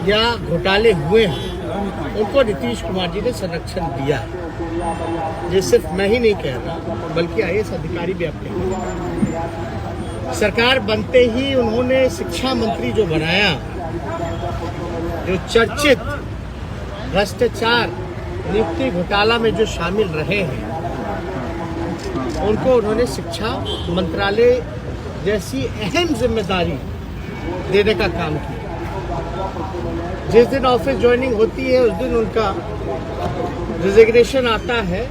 या घोटाले हुए हैं उनको नीतीश कुमार जी ने संरक्षण दिया है। ये सिर्फ मैं ही नहीं कह रहा, बल्कि IAS अधिकारी भी अपने सरकार बनते ही उन्होंने शिक्षा मंत्री जो बनाया, जो चर्चित भ्रष्टाचार नियुक्ति घोटाला में जो शामिल रहे हैं, उनको उन्होंने शिक्षा मंत्रालय जैसी अहम जिम्मेदारी देने का काम किया। जिस दिन ऑफिस ज्वाइनिंग होती है उस दिन उनका रिजिग्नेशन आता है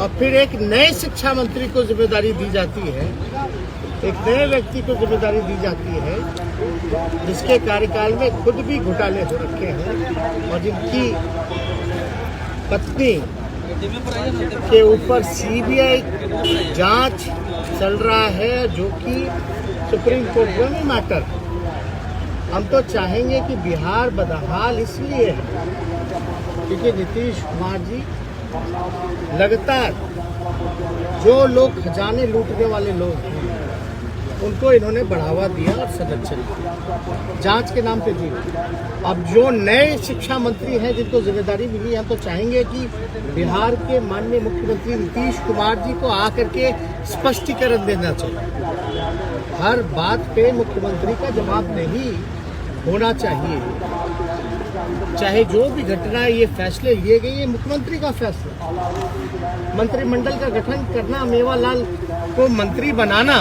और फिर एक नए शिक्षा मंत्री को जिम्मेदारी दी जाती है, एक नए व्यक्ति को जिम्मेदारी दी जाती है जिसके कार्यकाल में खुद भी घोटाले हो रखे हैं और जिनकी पत्नी के ऊपर CBI जांच चल रहा है, जो कि सुप्रीम कोर्ट में मैटर। हम तो चाहेंगे कि बिहार बदहाल इसलिए है क्योंकि नीतीश कुमार जी लगातार जो लोग खजाने लूटने वाले लोग हैं उनको इन्होंने बढ़ावा दिया और संरक्षण दिया, जांच के नाम पे दी। अब जो नए शिक्षा मंत्री हैं जिनको जिम्मेदारी मिली, हम तो चाहेंगे कि बिहार के माननीय मुख्यमंत्री नीतीश कुमार जी को आकर के स्पष्टीकरण देना चाहिए। हर बात पे मुख्यमंत्री का जवाब नहीं होना चाहिए। चाहे जो भी घटना ये फैसले लिए गए, ये मुख्यमंत्री का फैसला। मंत्रिमंडल का गठन करना, मेवालाल को मंत्री बनाना,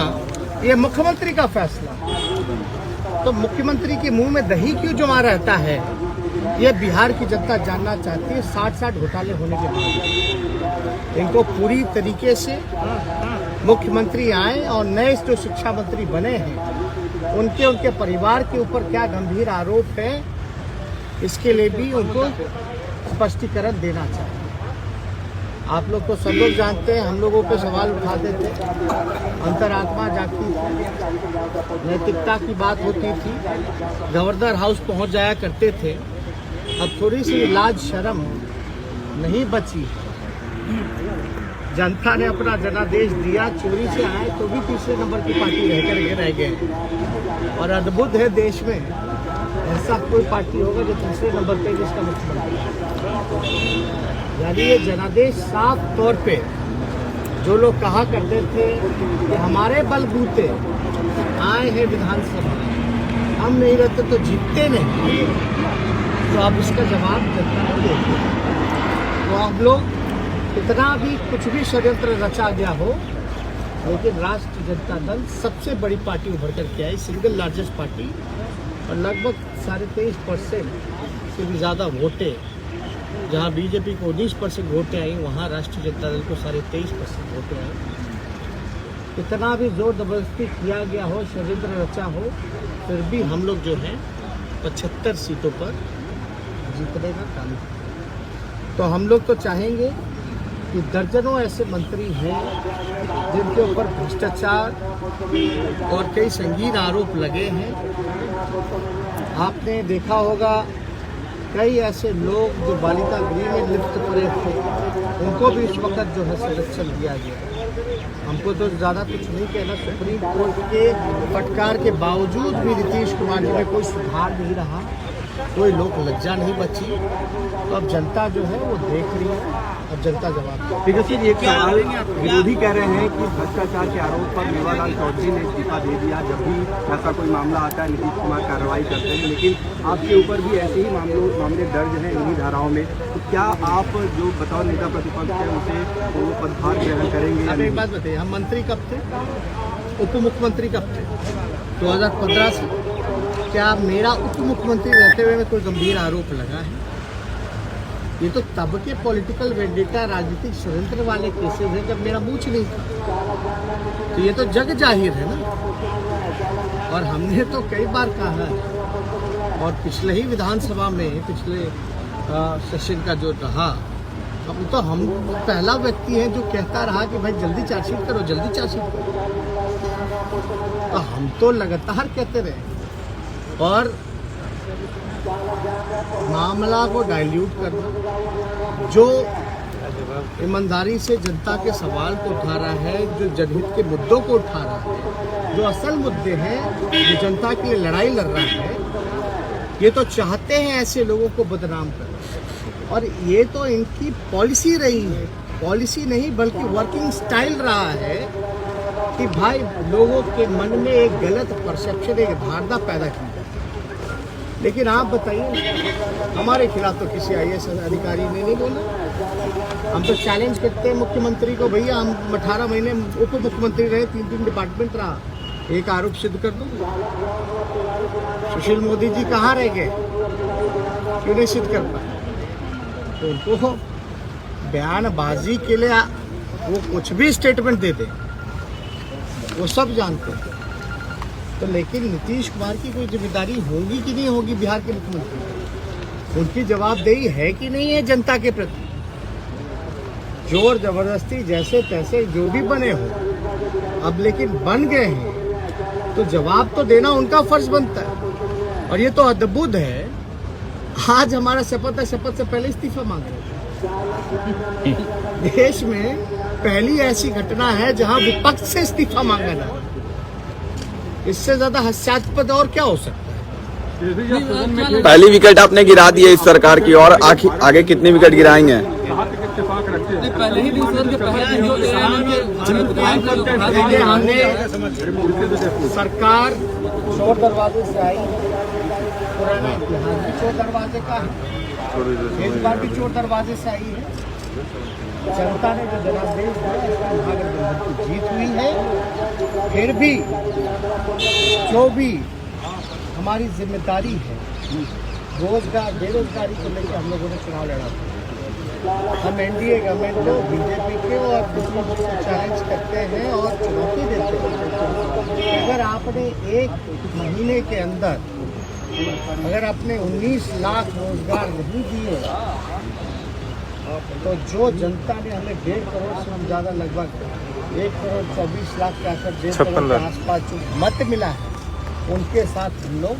ये मुख्यमंत्री का फैसला। तो मुख्यमंत्री के मुंह में दही क्यों जमा रहता है, ये बिहार की जनता जानना चाहती है। 60 घोटाले होने के बाद इनको पूरी तरीके से मुख्यमंत्री आए और नए जो शिक्षा मंत्री बने हैं उनके परिवार के ऊपर क्या गंभीर आरोप है, इसके लिए भी उनको स्पष्टीकरण देना चाहिए। आप लोग तो सब लोग जानते हैं, हम लोगों पे सवाल उठाते थे, अंतरात्मा जागती थी, नैतिकता की बात होती थी, गवर्नर हाउस पहुंच जाया करते थे। अब थोड़ी सी लाज शर्म नहीं बची। जनता ने अपना जनादेश दिया, चोरी से आए तो भी तीसरे नंबर की पार्टी रह गए। और अद्भुत है, देश में ऐसा कोई पार्टी होगा जो तीसरे नंबर पे जिसका मुख्यमंत्री। यानी ये जनादेश साफ तौर पे जो लोग कहा करते थे कि हमारे बलबूते आए हैं विधानसभा, हम नहीं रहते तो जीतते नहीं, तो अब इसका जवाब जनता को देते। तो हम लोग कितना भी कुछ भी षड्यंत्र रचा गया हो, लेकिन राष्ट्रीय जनता दल सबसे बड़ी पार्टी उभर करके आई, सिंगल लार्जेस्ट पार्टी, और लगभग 23.5% से भी ज़्यादा वोटें, जहाँ बीजेपी को 19% वोटें आई, वहाँ राष्ट्रीय जनता दल को 23.5% वोटें आई। कितना भी जोर जबरदस्ती किया गया हो, षड्यंत्र रचा हो, फिर भी हम लोग जो हैं 75 सीटों पर जीतने का काम किया। तो हम लोग तो चाहेंगे कि दर्जनों ऐसे मंत्री हैं जिनके ऊपर भ्रष्टाचार और कई संगीन आरोप लगे हैं। आपने देखा होगा कई ऐसे लोग जो बालिका गृह में लिप्त पड़े थे, उनको भी इस वक्त जो है संरक्षण दिया गया। हमको तो ज़्यादा कुछ नहीं कहना। सुप्रीम कोर्ट के फटकार के बावजूद भी नीतीश कुमार जी में कोई सुधार नहीं रहा, कोई लोक लज्जा नहीं बची। तो अब जनता जो है वो देख रही है, अब जनता जवाब। देखिए, एक सवाल विरोधी कह रहे हैं कि भ्रष्टाचार के आरोप पर मेवालाल चौधरी ने इस्तीफा दे दिया। जब भी ऐसा कोई मामला आता है नीतीश कुमार कार्रवाई करते हैं, लेकिन आपके ऊपर भी ऐसे ही मामले दर्ज हैं इन्हीं धाराओं में। तो क्या आप जो बतौर नेता प्रतिपक्ष है उसे वो पदभार ग्रहण करेंगे? अब एक बात बताइए, हम मंत्री कब थे, उप मुख्यमंत्री कब थे? 2015 से। क्या मेरा उप मुख्यमंत्री रहते हुए में कोई गंभीर आरोप लगा है? ये तो तब के पॉलिटिकल वेंडेटा, राजनीतिक षड्यंत्र वाले केसेस हैं जब मेरा मूछ नहीं था। तो ये तो जग जाहिर है ना। और हमने तो कई बार कहा है, और पिछले ही विधानसभा में पिछले सेशन का जो रहा, अब तो हम पहला व्यक्ति है जो कहता रहा कि भाई जल्दी चार्जशीट करो, जल्दी चार्जशीट करो। तो हम तो लगातार कहते रहे और मामला को डाइल्यूट करना, जो ईमानदारी से जनता के सवाल को उठा रहा है, जो जनहित के मुद्दों को उठा रहा है, जो असल मुद्दे हैं, जो जनता के लिए लड़ाई लड़ रहा है, ये तो चाहते हैं ऐसे लोगों को बदनाम करना, और ये तो इनकी पॉलिसी रही है, पॉलिसी नहीं बल्कि वर्किंग स्टाइल रहा है कि भाई लोगों के मन में एक गलत परसेप्शन, एक धारणा पैदा की जाए। लेकिन आप बताइए, हमारे खिलाफ तो किसी IAS अधिकारी ने नहीं बोला। हम तो चैलेंज करते हैं मुख्यमंत्री को, भैया हम 18 महीने उप मुख्यमंत्री रहे, 3 डिपार्टमेंट रहा, एक आरोप सिद्ध कर दो। सुशील मोदी जी कहाँ रह गए, क्यों नहीं सिद्ध कर पाए? तो उनको बयानबाजी के लिए वो कुछ भी स्टेटमेंट दे दे, वो सब जानते हैं। तो लेकिन नीतीश कुमार की कोई जिम्मेदारी होगी कि नहीं होगी बिहार के मुख्यमंत्री? उनकी जवाबदेही है कि नहीं है जनता के प्रति? जोर जबरदस्ती जैसे तैसे जो भी बने हो, अब लेकिन बन गए हैं तो जवाब तो देना उनका फर्ज बनता है। और ये तो अद्भुत है, आज हमारा शपथ है, शपथ से पहले इस्तीफा मांग रहे थे। देश में पहली ऐसी घटना है जहां विपक्ष से इस्तीफा मांगा जा रहा है। इससे ज्यादा हास्यास्पद और क्या हो सकता है? पहली विकेट आपने गिरा दी है इस सरकार की, और आगे कितनी विकेट गिराएंगे? पहले ही देखिए, हमने सरकार चोर दरवाजे से आई, पुराना इतिहास भी चोर दरवाजे का है, इस बार भी चोर दरवाजे से आई है। जनता ने जो जनादेश दिया, महागठबंधन की जीत हुई है। फिर भी जो भी हमारी जिम्मेदारी है, रोजगार बेरोजगारी को लेकर हम लोगों ने चुनाव लड़ा था। हम NDA गवर्नमेंट को, BJP के और दुश्मनों को चैलेंज करते हैं और चुनौती देते हैं। अगर आपने एक महीने के अंदर अगर आपने 19 लाख रोजगार नहीं दिए, तो जो जनता ने हमें 1.5 करोड़ से हम ज़्यादा, लगभग 1 करोड़ 24 लाख के आसपास, 1.5 करोड़ के आसपास जो मत मिला है, उनके साथ हम लोग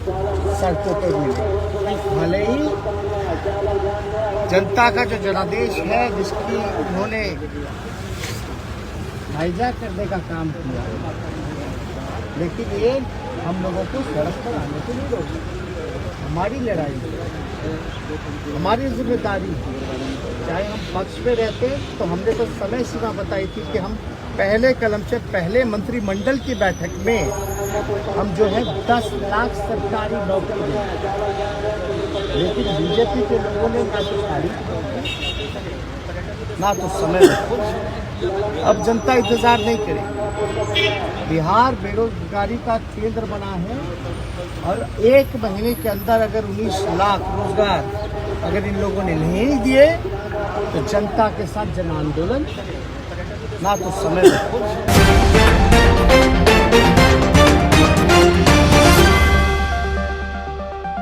सड़कों पर मिले। भले ही जनता का जो जनादेश है, जिसकी उन्होंने हाईजैक करने का काम किया, लेकिन ये हम लोगों को सड़क पर आने को नहीं रोके। हमारी लड़ाई है, हमारी जिम्मेदारी है। चाहे हम पक्ष पे रहते तो हमने तो समय सीमा बताई थी कि हम पहले कलम से पहले मंत्रिमंडल की बैठक में हम जो है 10 लाख सरकारी नौकरी दें। लेकिन BJP के लोगों ने ना तो तारीफ ना तो समय में। अब जनता इंतजार नहीं करेगी। बिहार बेरोजगारी का केंद्र बना है, और 1 महीने के अंदर अगर 19 लाख रोजगार अगर इन लोगों ने नहीं दिए, तो जनता के साथ जन आंदोलन, ना तो समय में।